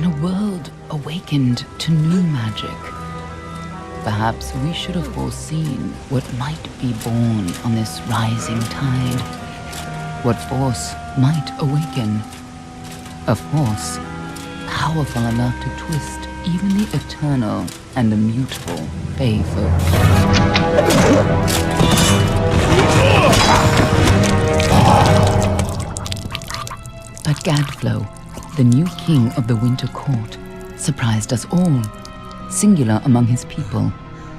in a world awakened to new magic. Perhaps we should have foreseen what might be born on this rising tide. What force might awaken. A force powerful enough to twist even the eternal and the mutable faithful. But Gadflow, the new king of the Winter Court, surprised us all. Singular among his people,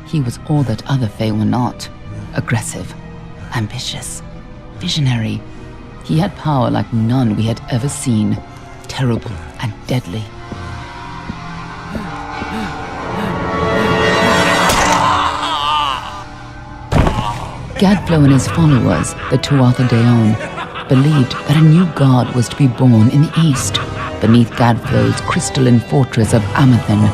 he was all that other Fae were not. Aggressive, ambitious, visionary. He had power like none we had ever seen, terrible and deadly. Gadflow and his followers, the Tuatha Deon, believed that a new god was to be born in the east, beneath Gadflow's crystalline fortress of Amathan.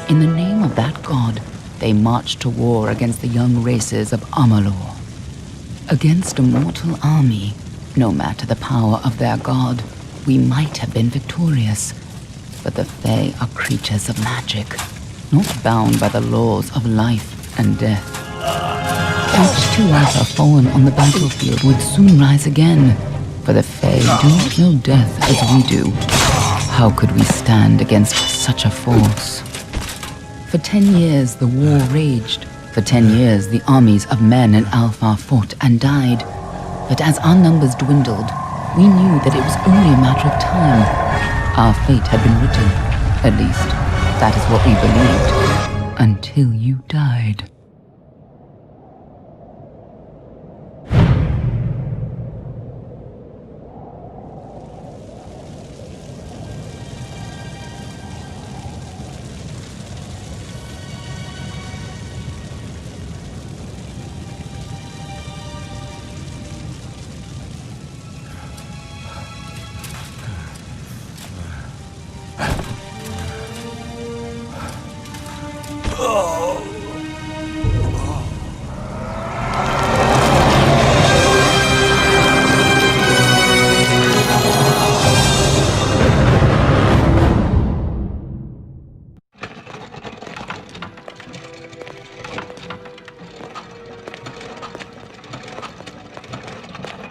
In the name of that god, they marched to war against the young races of Amalur. Against a mortal army, no matter the power of their god, we might have been victorious. But the Fae are creatures of magic, not bound by the laws of life and death. Each Tuatha fallen on the battlefield would soon rise again, for the Fae do not know death as we do. How could we stand against such a force? For 10 years the war raged. For 10 years the armies of Men and Alpha fought and died. But as our numbers dwindled, we knew that it was only a matter of time. Our fate had been written. At least, that is what we believed. Until you died.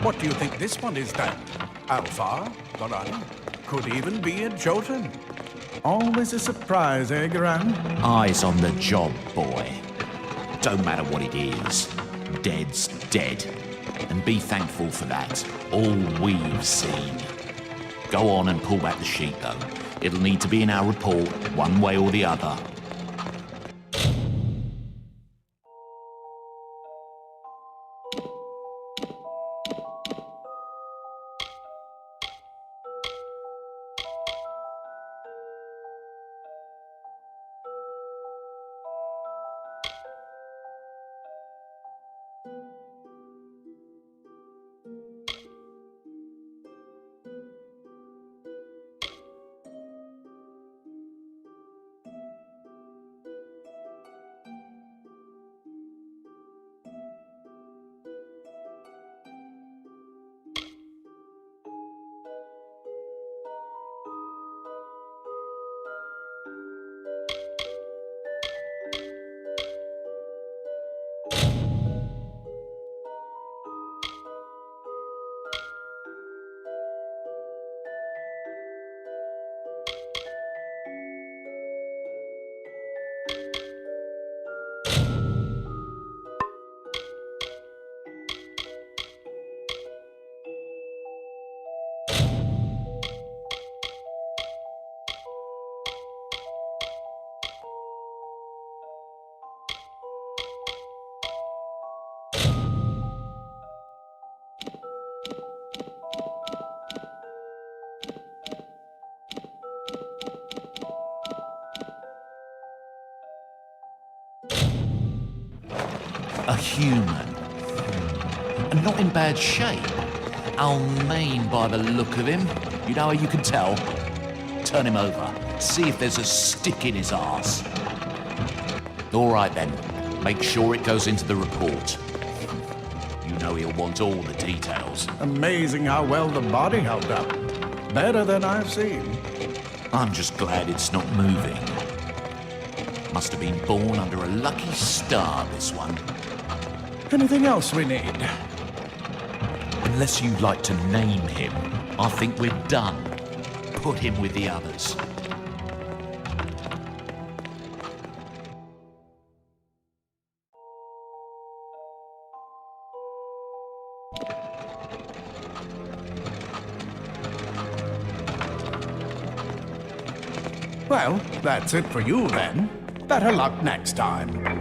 What do you think this one is then? Alpha, Garan, could even be a Jotun. Always a surprise, eh, Garan? Eyes on the job, boy. Don't matter what it is. Dead's dead. And be thankful for that. All we've seen. Go on and pull back the sheet, though. It'll need to be in our report, one way or the other. A human. And not in bad shape. Almain by the look of him. You know how you can tell? Turn him over. See if there's a stick in his arse. All right then. Make sure it goes into the report. You know he'll want all the details. Amazing how well the body held up. Better than I've seen. I'm just glad it's not moving. Must have been born under a lucky star, this one. Anything else we need? Unless you'd like to name him, I think we're done. Put him with the others. Well, that's it for you then. Better luck next time.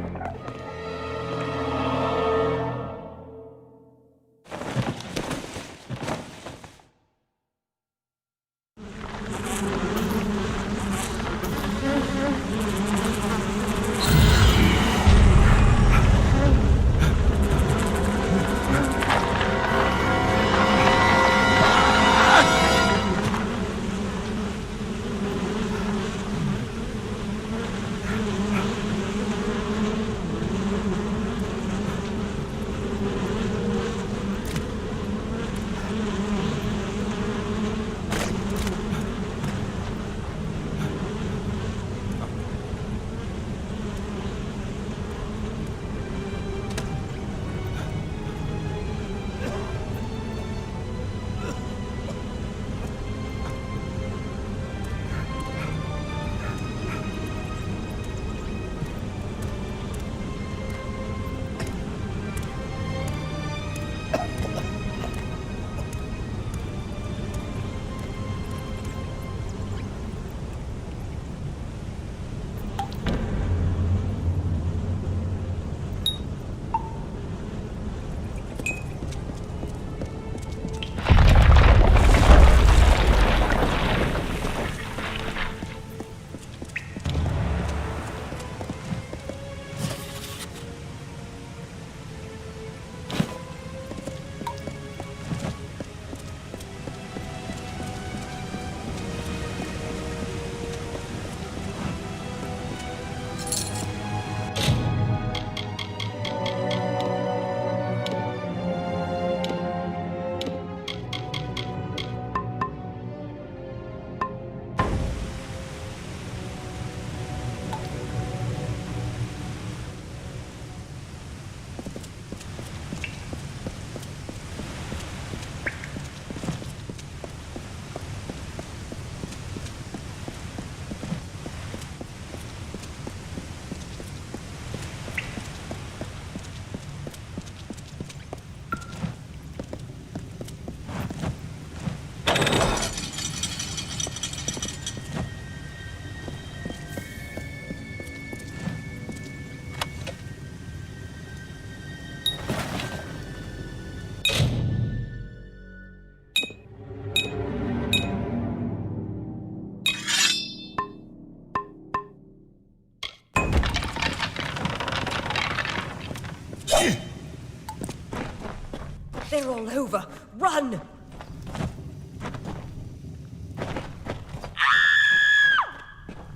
They're all over. Run!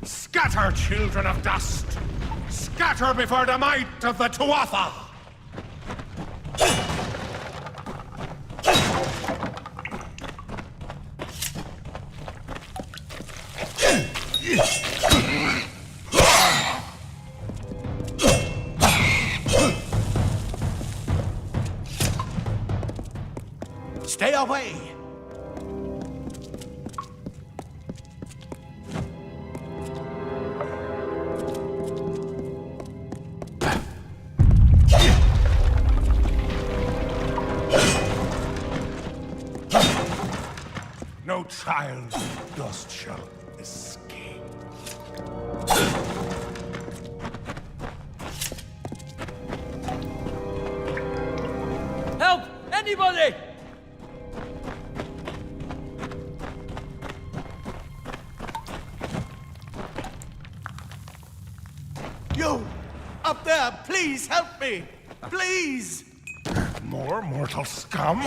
Scatter, children of dust! Scatter before the might of the Tuatha! Stay away! No child dust shall escape. Help! Anybody! You! Up there! Please help me! Please! More mortal scum?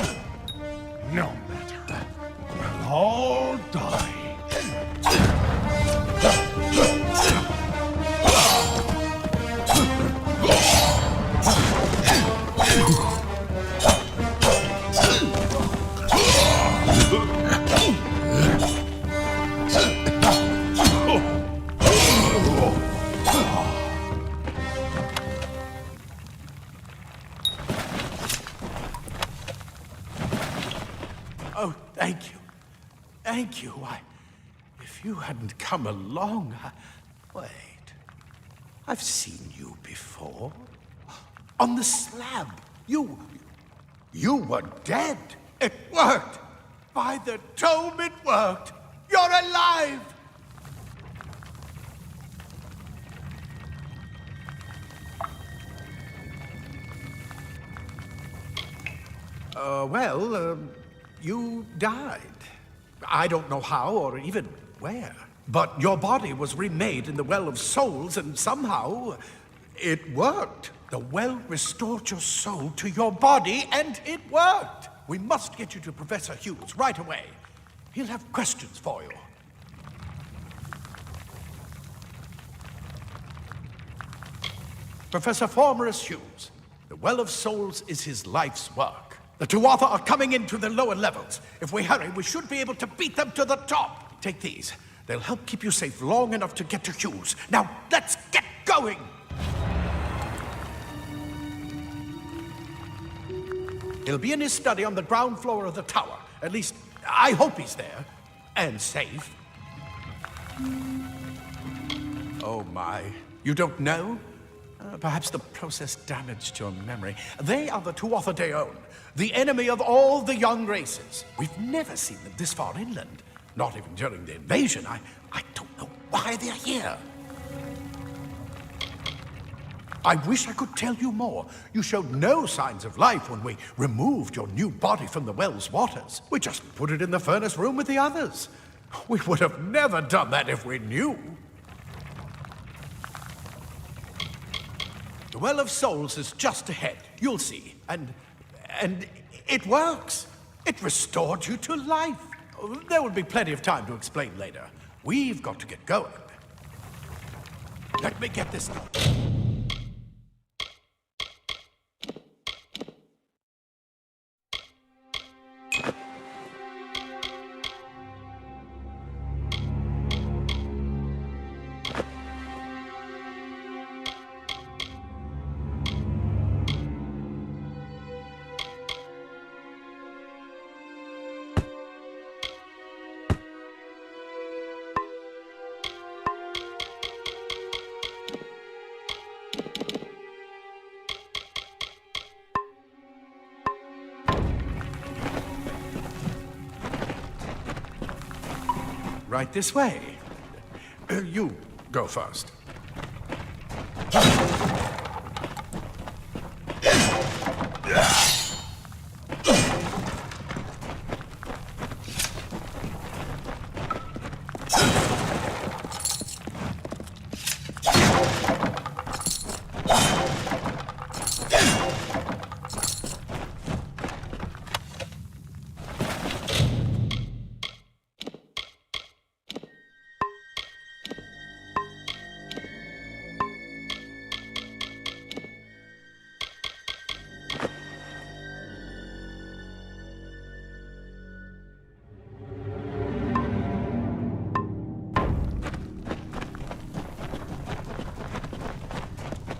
No matter. We'll all die. thank you. If you hadn't come along, Wait. I've seen you before. On the slab. You were dead. It worked. By the tome, it worked. You're alive. You died. I don't know how or even where. But your body was remade in the Well of Souls, and somehow it worked. The well restored your soul to your body, and it worked. We must get you to Professor Hughes right away. He'll have questions for you. Professor Formerus Hughes, the Well of Souls is his life's work. The Tuatha are coming into the lower levels. If we hurry, we should be able to beat them to the top. Take these. They'll help keep you safe long enough to get to Hughes. Now, let's get going! He'll be in his study on the ground floor of the tower. At least, I hope he's there. And safe. Oh my. You don't know? Perhaps the process damaged your memory. They are the Tuatha Deon, the enemy of all the young races. We've never seen them this far inland. Not even during the invasion. I don't know why they're here. I wish I could tell you more. You showed no signs of life when we removed your new body from the well's waters. We just put it in the furnace room with the others. We would have never done that if we knew. The Well of Souls is just ahead. You'll see. And it works. It restored you to life. There will be plenty of time to explain later. We've got to get going. Let me get this done. Right this way. You go first.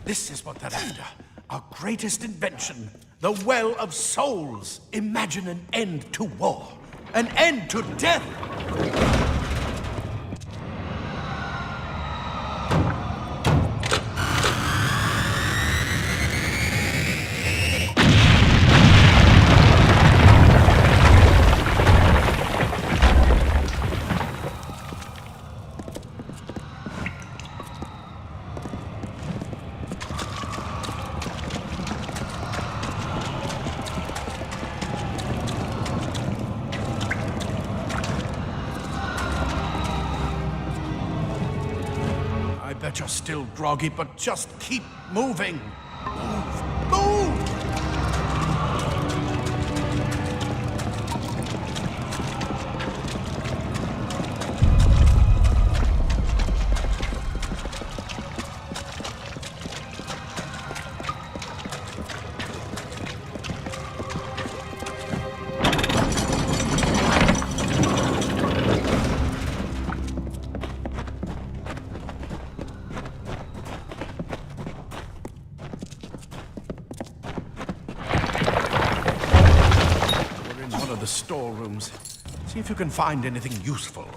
This is what they're after. Our greatest invention. The Well of Souls. Imagine an end to war. An end to death. You're still groggy, but just keep moving. Move! Move! Storerooms. See if you can find anything useful.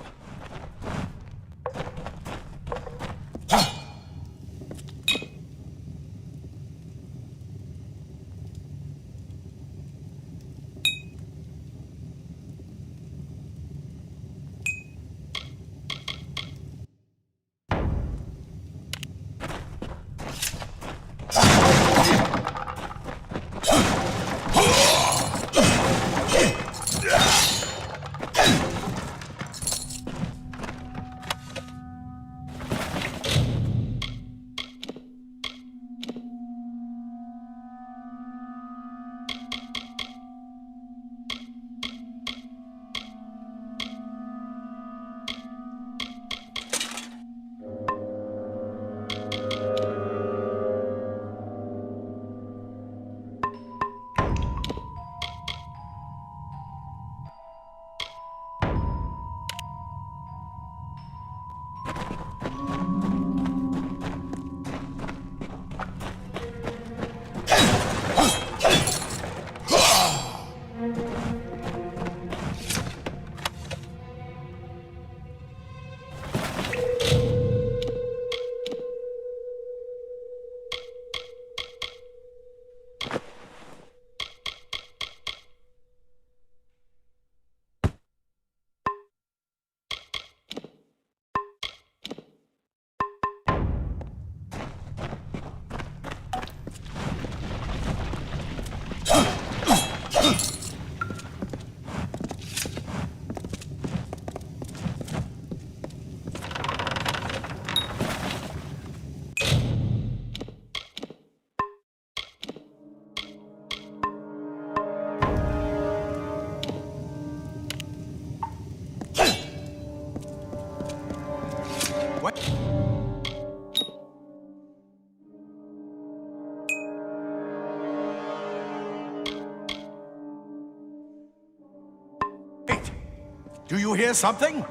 Do you hear something?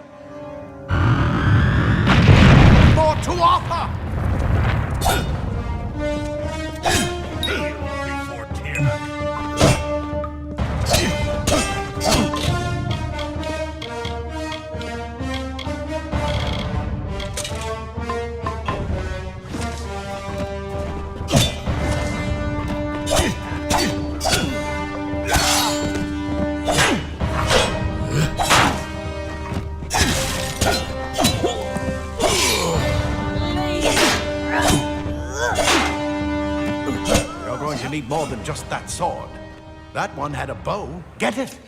More to offer! Need more than just that sword. That one had a bow. Get it?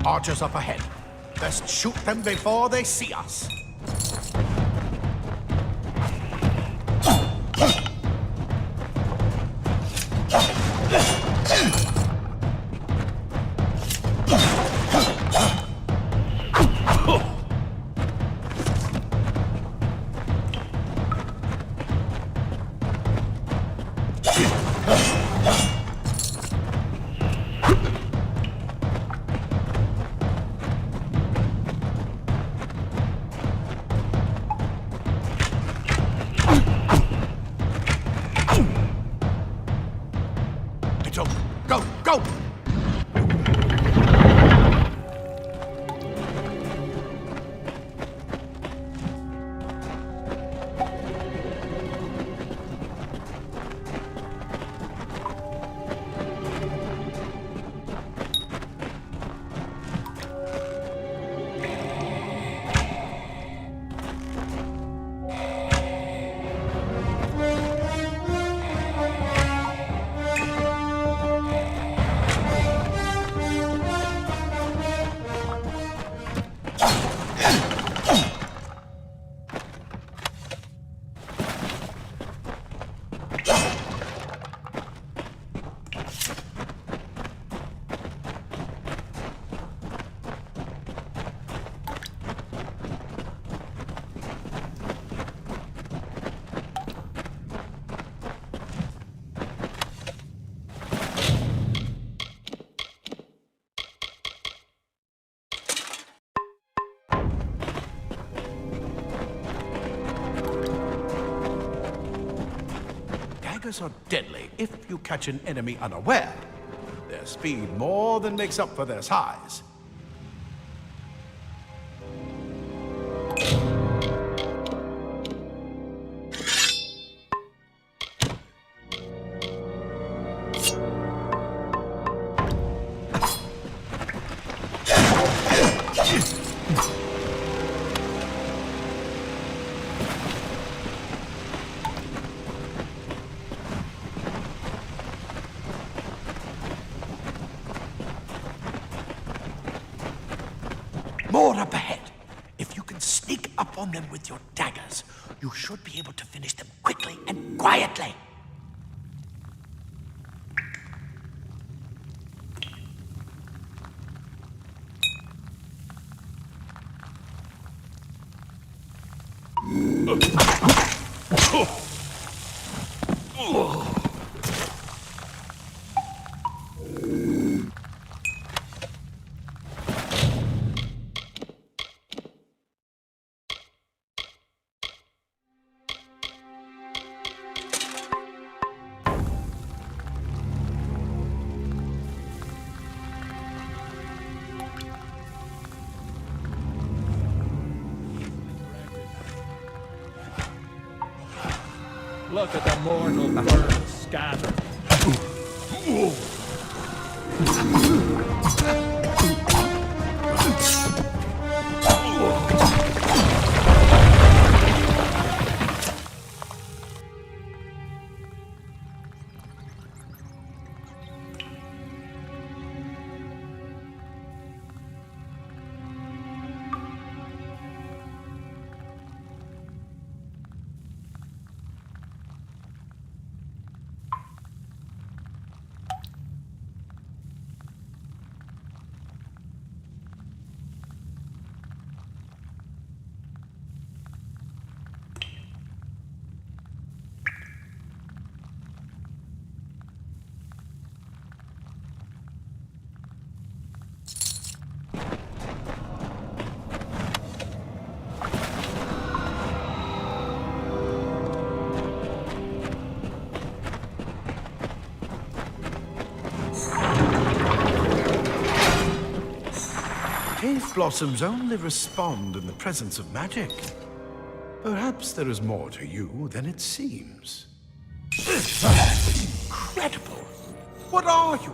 Archers up ahead. Best shoot them before they see us. daggers are deadly if you catch an enemy unaware. Their speed more than makes up for their size. More up ahead. If you can sneak up on them with your daggers, you should be able to finish them quickly and quietly. Look at the mortal bird scatter. Cave blossoms only respond in the presence of magic. Perhaps there is more to you than it seems. Incredible! What are you?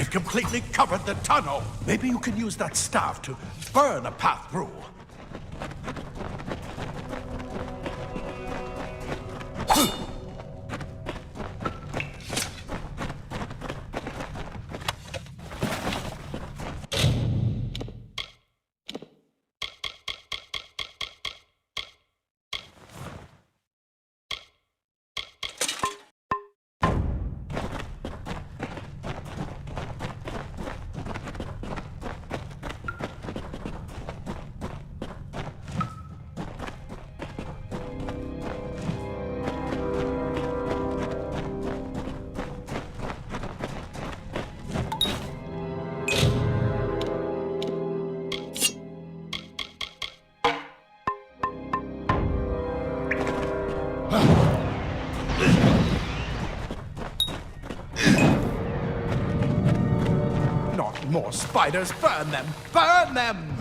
Completely covered the tunnel. Maybe you can use that staff to burn a path through. more spiders! Burn them! Burn them!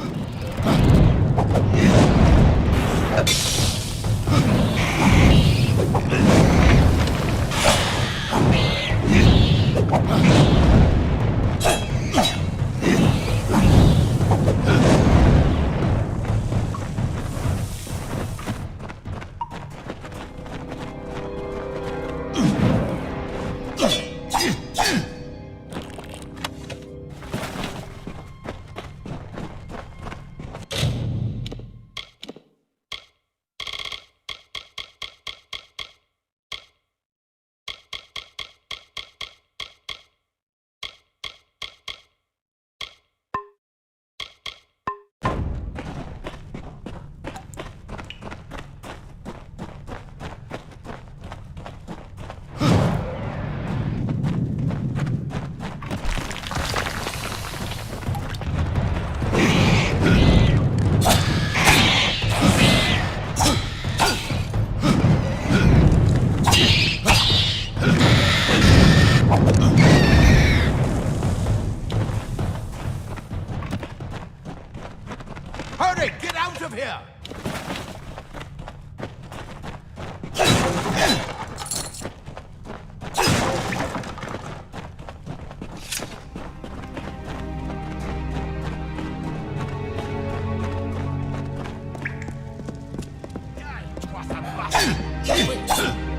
Hurry! Get out of here!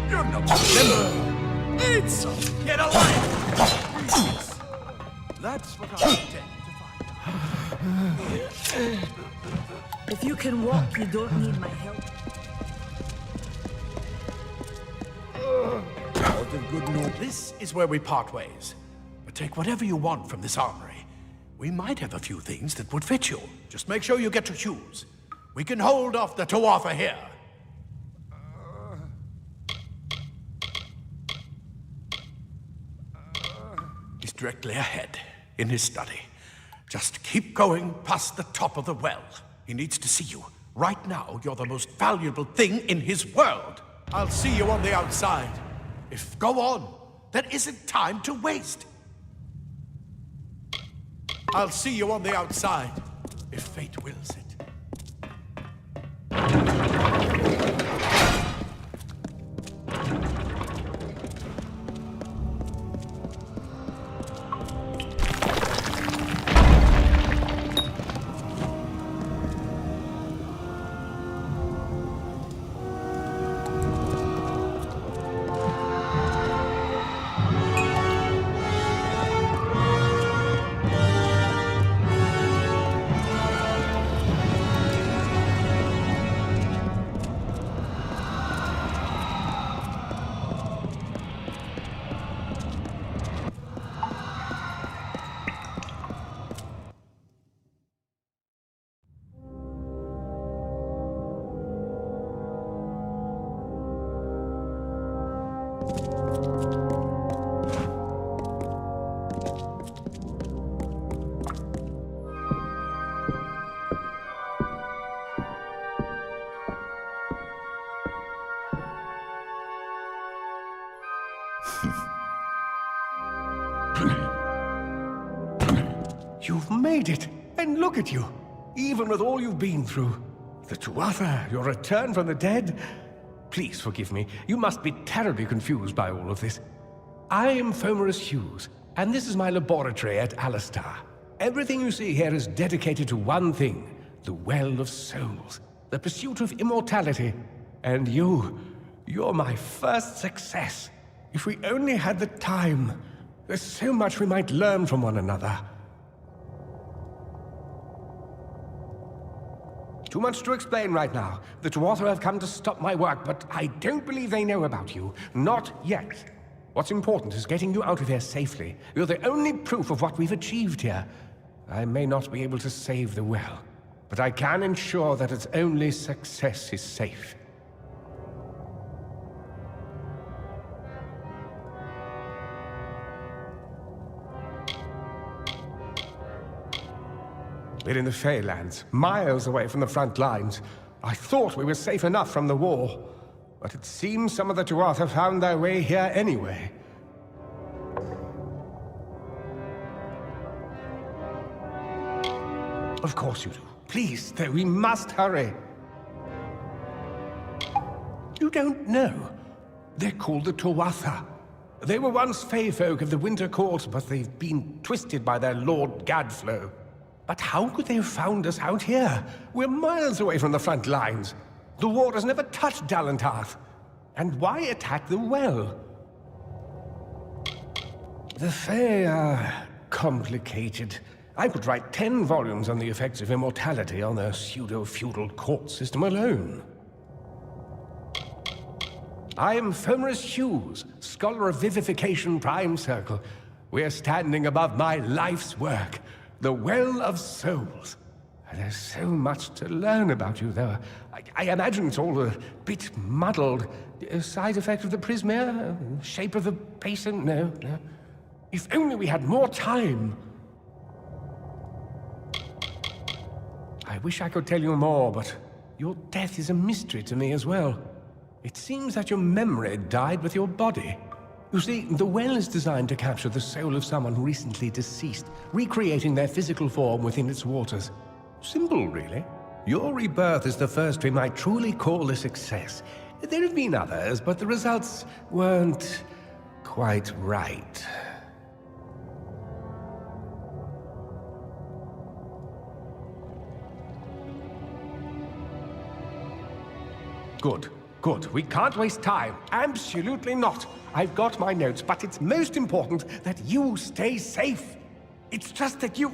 You're no member. It's get alive. That's what I intend to find. If you can walk, you don't need my help. Out of good news. This is where we part ways. But take whatever you want from this armory. We might have a few things that would fit you. Just make sure you get to Hughes. We can hold off the Tuatha here. He's directly ahead, in his study. Just keep going past the top of the well. He needs to see you. Right now, you're the most valuable thing in his world. I'll see you on the outside. If go on, there isn't time to waste. I'll see you on the outside, if fate wills it. You've made it, and look at you. Even with all you've been through. The Tuatha, your return from the dead. Please forgive me. You must be terribly confused by all of this. I am Fomerus Hughes, and this is my laboratory at Alistar. Everything you see here is dedicated to one thing, the Well of Souls, the pursuit of immortality. And you're my first success. If we only had the time, there's so much we might learn from one another. Too much to explain right now. The Tuatha have come to stop my work, but I don't believe they know about you. Not yet. What's important is getting you out of here safely. You're the only proof of what we've achieved here. I may not be able to save the well, but I can ensure that its only success is safe. We're in the Feylands, miles away from the front lines. I thought we were safe enough from the war, but it seems some of the Tuatha found their way here anyway. Of course you do. Please, though, we must hurry. You don't know. They're called the Tuatha. They were once Fey folk of the Winter Court, but they've been twisted by their Lord Gadflow. But how could they have found us out here? We're miles away from the front lines. The war has never touched Dalantarth. And why attack the well? The Fae are complicated. I could write 10 volumes on the effects of immortality on their pseudo-feudal court system alone. I am Fomorus Hughes, Scholar of Vivification Prime Circle. We're standing above my life's work, the Well of Souls. There's so much to learn about you, though. I imagine it's all a bit muddled. A side effect of the prismere? Shape of the basin? No. If only we had more time. I wish I could tell you more, but your death is a mystery to me as well. It seems that your memory died with your body. You see, the well is designed to capture the soul of someone recently deceased, recreating their physical form within its waters. Simple, really. Your rebirth is the first we might truly call a success. There have been others, but the results weren't quite right. Good. We can't waste time. Absolutely not. I've got my notes, but it's most important that you stay safe. It's just that you're...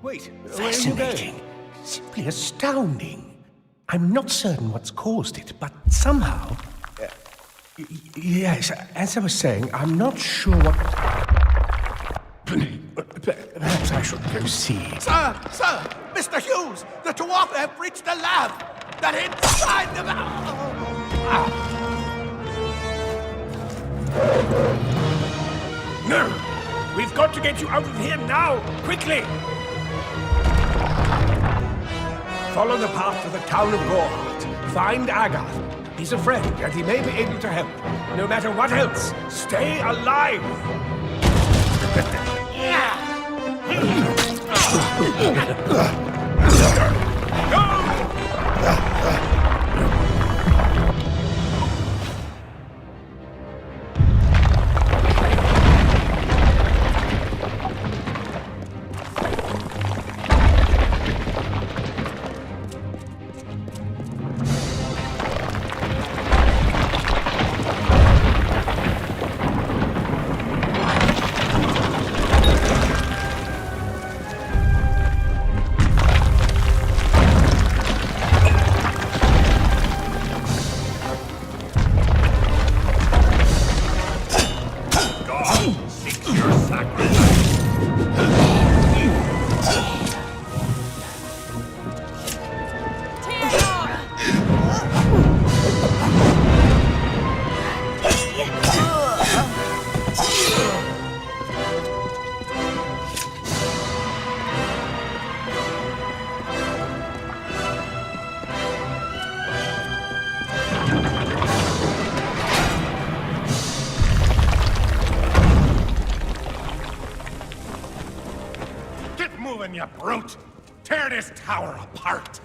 Wait, fascinating. Simply astounding. I'm not certain what's caused it, but somehow... yes, as I was saying, I'm not sure what... Perhaps I should proceed. Sir! Mr. Hughes! The Tuatha have breached the lab! They're inside the... No! We've got to get you out of here now! Quickly! Follow the path to the town of Gorhart. Find Agarth. He's a friend, and he may be able to help. No matter what else, stay alive! You brute! Tear this tower apart!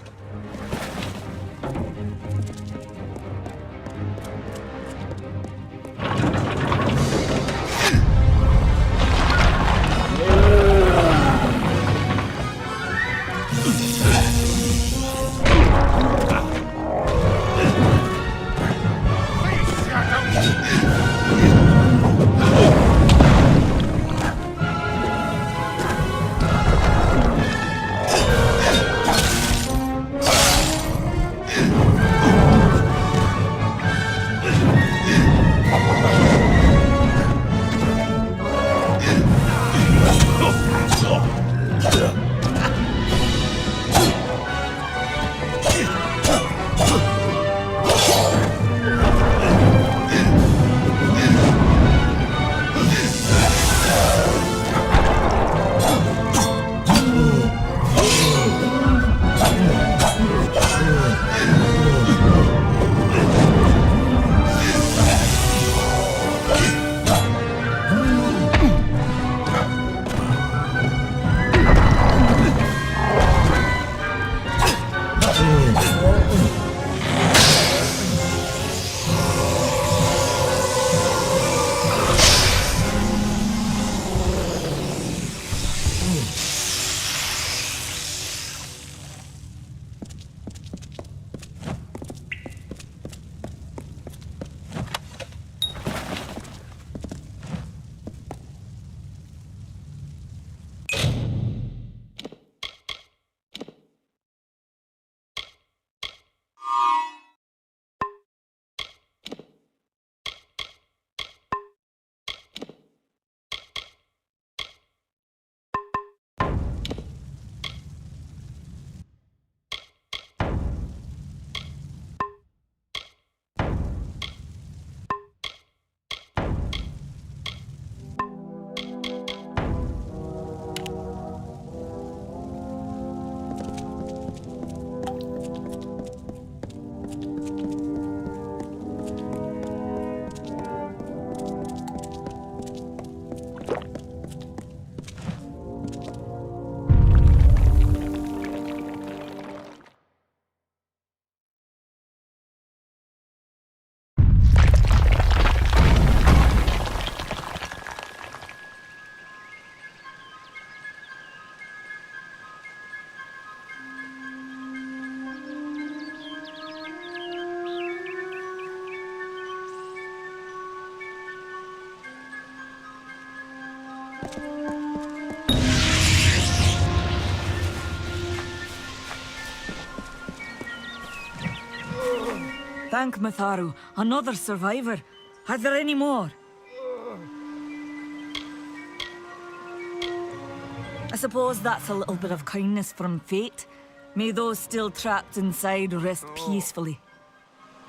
Thank Matharu, another survivor. Are there any more? I suppose that's a little bit of kindness from fate. May those still trapped inside rest peacefully.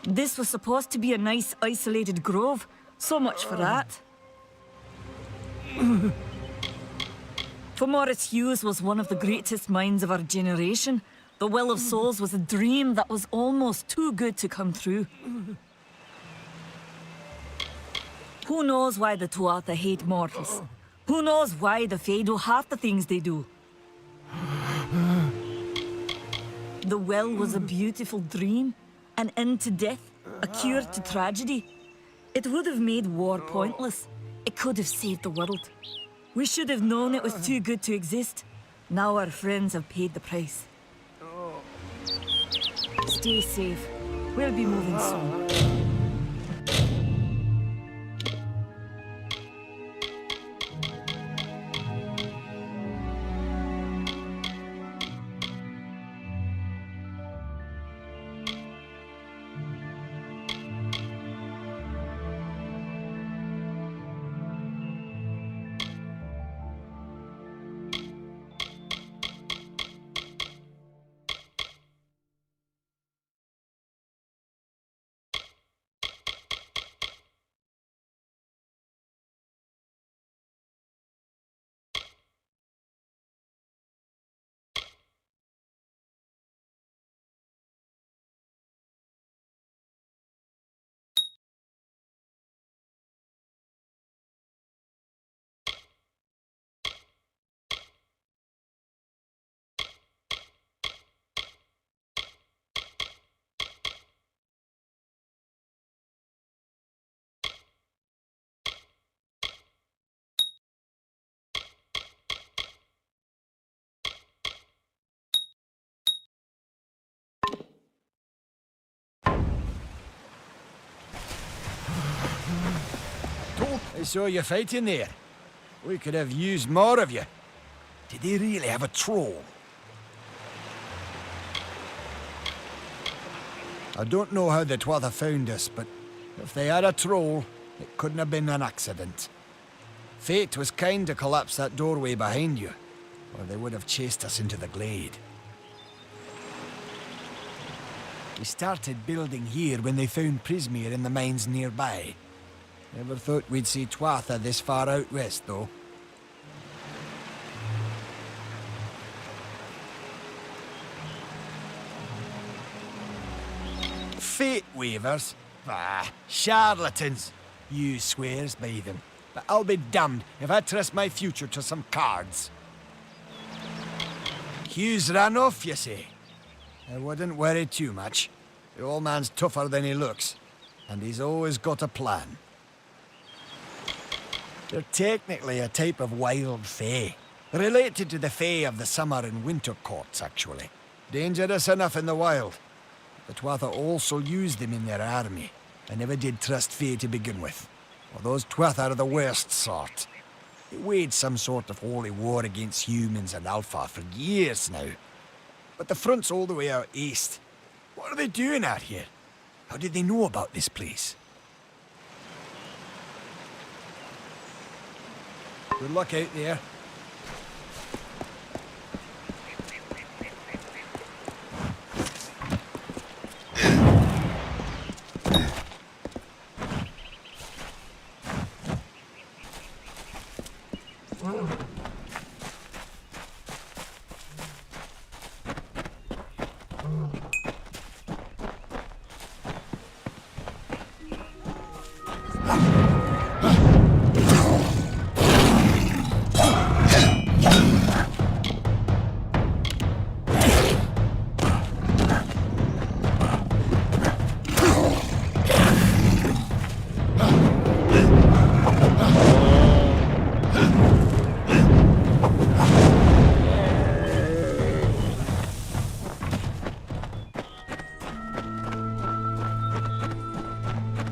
This was supposed to be a nice, isolated grove. So much for that. For Morris Hughes was one of the greatest minds of our generation. The Well of Souls was a dream that was almost too good to come true. Who knows why the Tuatha hate mortals? Who knows why the Fae do half the things they do? The well was a beautiful dream, an end to death, a cure to tragedy. It would have made war pointless. It could have saved the world. We should have known it was too good to exist. Now our friends have paid the price. Stay safe. We'll be moving soon. I saw you fighting there. We could have used more of you. Did they really have a troll? I don't know how the Tuatha found us, but if they had a troll, it couldn't have been an accident. Fate was kind to collapse that doorway behind you, or they would have chased us into the glade. We started building here when they found Prismere in the mines nearby. Never thought we'd see Tuatha this far out west, though. Fate weavers? Ah, charlatans. You swears by them. But I'll be damned if I trust my future to some cards. Hughes ran off, you say? I wouldn't worry too much. The old man's tougher than he looks, and he's always got a plan. They're technically a type of wild fae. Related to the fae of the summer and winter courts, actually. Dangerous enough in the wild. The Tuatha also used them in their army. I never did trust fae to begin with. Well, those Tuatha are the worst sort. They waged some sort of holy war against humans and Alpha for years now. But the front's all the way out east. What are they doing out here? How did they know about this place? Good luck out there.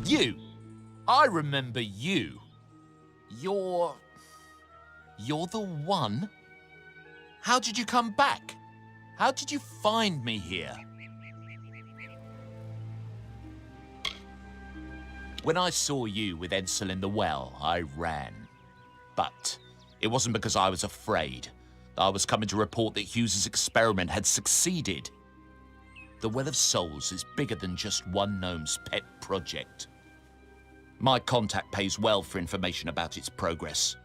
You! I remember you. You're You're the one? How did you come back? How did you find me here? When I saw you with Edsel in the well, I ran. But it wasn't because I was afraid. I was coming to report that Hughes' experiment had succeeded. The Well of Souls is bigger than just one gnome's pet project. My contact pays well for information about its progress.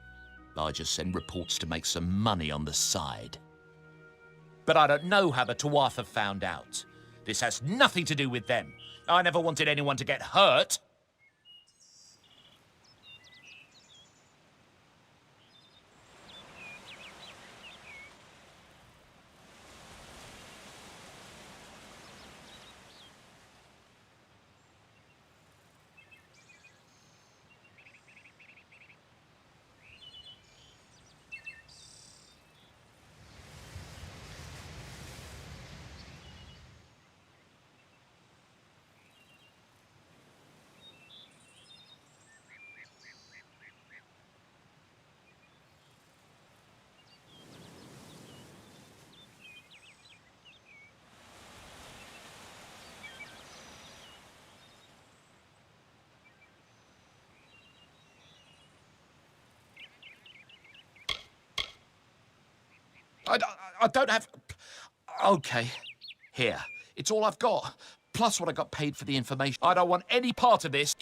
I just send reports to make some money on the side. But I don't know how the Tuatha found out. This has nothing to do with them. I never wanted anyone to get hurt. I don't have... Okay, here. It's all I've got, plus what I got paid for the information. I don't want any part of this.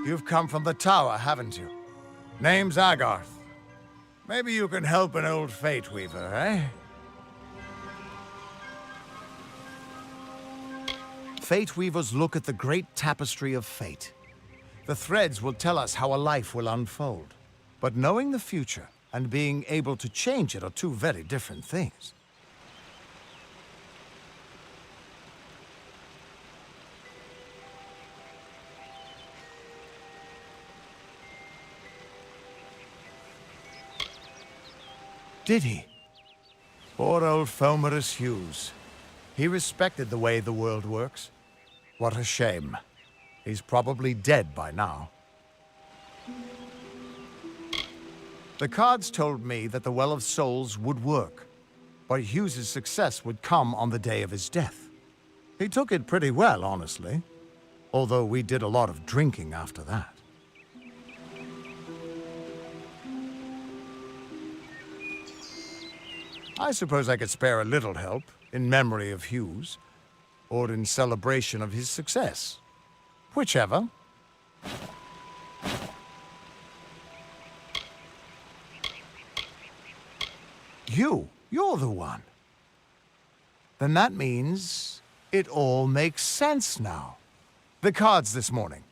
You've come from the tower, haven't you? Name's Agarth. Maybe you can help an old Fate Weaver, eh? Fate Weavers look at the great tapestry of fate. The threads will tell us how a life will unfold. But knowing the future and being able to change it are two very different things. Did he? Poor old Fomerus Hughes. He respected the way the world works. What a shame. He's probably dead by now. The cards told me that the Well of Souls would work, but Hughes' success would come on the day of his death. He took it pretty well, honestly, although we did a lot of drinking after that. I suppose I could spare a little help in memory of Hughes, or in celebration of his success. Whichever. You're the one. Then that means it all makes sense now. The cards this morning.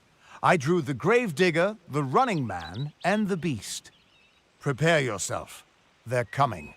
I drew the Gravedigger, the Running Man, and the Beast. Prepare yourself. They're coming.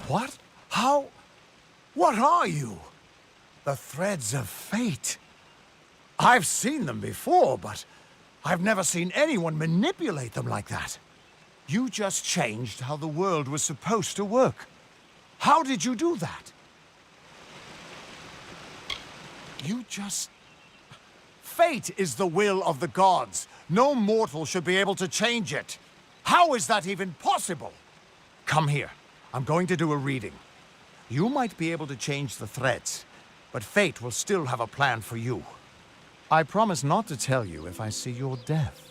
What? How? What are you? The threads of fate. I've seen them before, but I've never seen anyone manipulate them like that. You just changed how the world was supposed to work. How did you do that? You just... Fate is the will of the gods. No mortal should be able to change it. How is that even possible? Come here. I'm going to do a reading. You might be able to change the threads, but fate will still have a plan for you. I promise not to tell you if I see your death.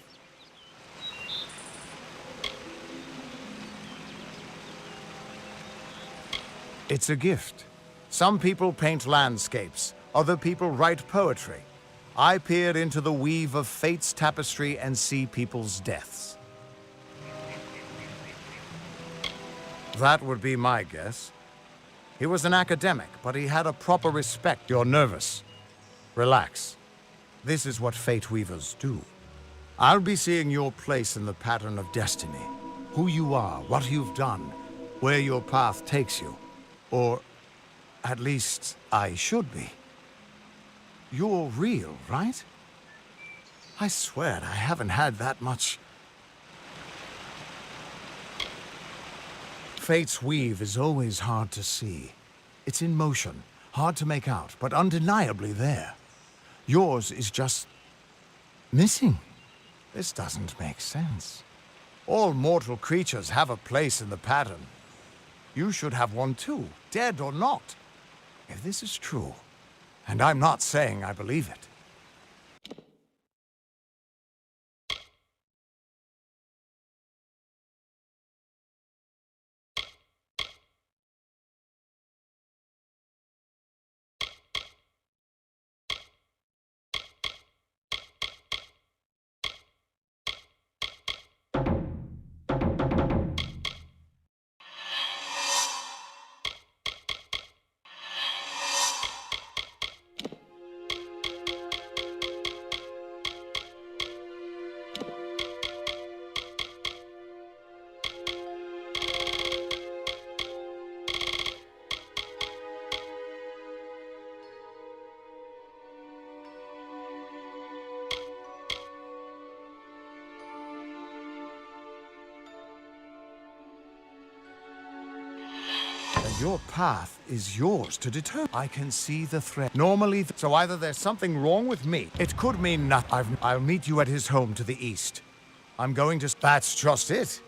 It's a gift. Some people paint landscapes, other people write poetry. I peer into the weave of fate's tapestry and see people's deaths. That would be my guess. He was an academic, but he had a proper respect. You're nervous. Relax. This is what Fate Weavers do. I'll be seeing your place in the pattern of destiny. Who you are, what you've done, where your path takes you. Or, at least, I should be. You're real, right? I swear I haven't had that much... Fate's weave is always hard to see. It's in motion, hard to make out, but undeniably there. Yours is just... missing. This doesn't make sense. All mortal creatures have a place in the pattern. You should have one too, dead or not. If this is true, and I'm not saying I believe it. Your path is yours to determine. I can see the threat. Normally, so either there's something wrong with me. It could mean nothing. I'll meet you at his home to the east. I'm going to... That's just it.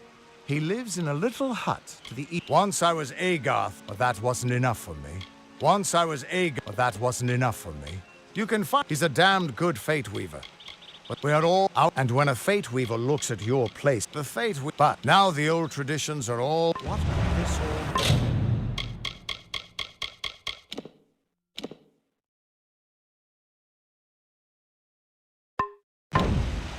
He lives in a little hut to the east. Once I was Agarth, but that wasn't enough for me. Once I was Agarth, but that wasn't enough for me. You can find... He's a damned good fate weaver. But we are all out. And when a fate weaver looks at your place, the fate... But now the old traditions are all... What will this all...